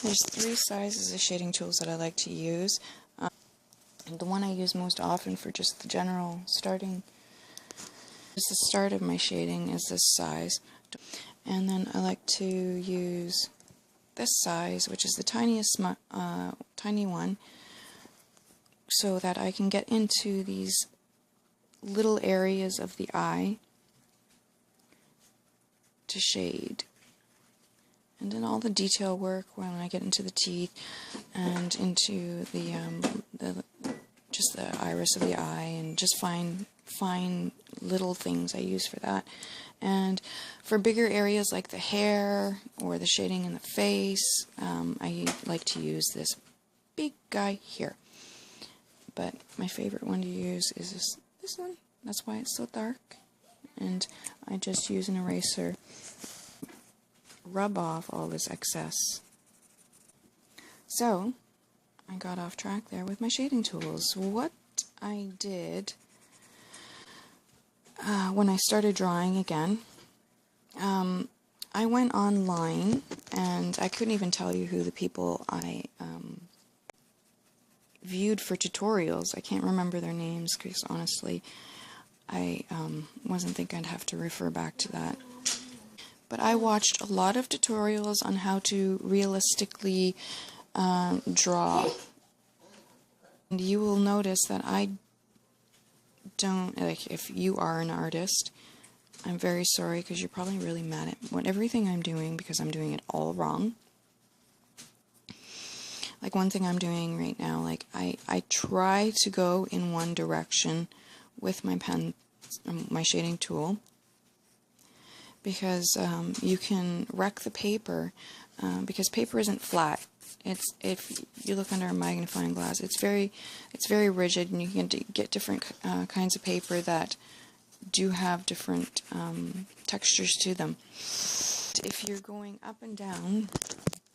There's 3 sizes of shading tools that I like to use. And the one I use most often for just the general starting, just the start of my shading, is this size. And then I like to use this size, which is the tiniest tiny one, so that I can get into these little areas of the eye to shade. And then all the detail work when I get into the teeth and into the just the iris of the eye, and just fine little things I use for that. And for bigger areas like the hair or the shading in the face, I like to use this big guy here. But my favorite one to use is this one. That's why it's so dark. And I just use an eraser, rub off all this excess. So, I got off track there with my shading tools. What I did when I started drawing again, I went online, and I couldn't even tell you who the people I viewed for tutorials. I can't remember their names because honestly I wasn't thinking I'd have to refer back to that. But I watched a lot of tutorials on how to realistically draw. And you will notice that I don't, like, if you are an artist, I'm very sorry because you're probably really mad at everything I'm doing because I'm doing it all wrong. Like one thing I'm doing right now, like I try to go in one direction with my pen, my shading tool, because you can wreck the paper, because paper isn't flat. It's, if you look under a magnifying glass, it's very rigid, and you can get different kinds of paper that do have different textures to them. If you're going up and down,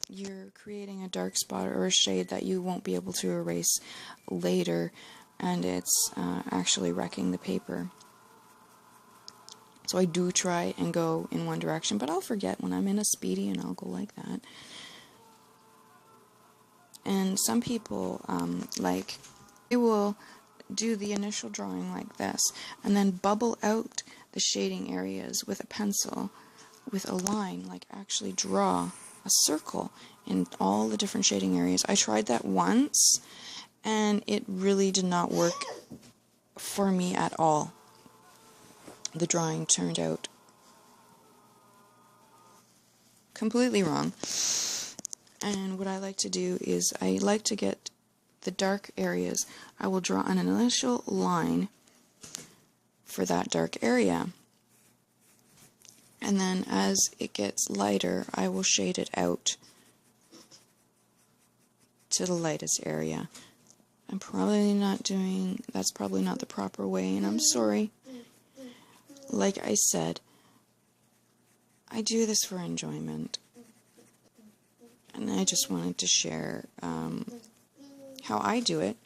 you're creating a dark spot or a shade that you won't be able to erase later, and it's actually wrecking the paper. So I do try and go in one direction, but I'll forget when I'm in a speedy, and I'll go like that. And some people, like, they will do the initial drawing like this, and then bubble out the shading areas with a pencil, with a line, like actually draw a circle in all the different shading areas. I tried that once, and it really did not work for me at all. The drawing turned out completely wrong. And what I like to do is I like to get the dark areas. I will draw an initial line for that dark area. And then as it gets lighter, I will shade it out to the lightest area. I'm probably not doing, that's probably not the proper way, and I'm sorry. Like I said, I do this for enjoyment. And I just wanted to share how I do it.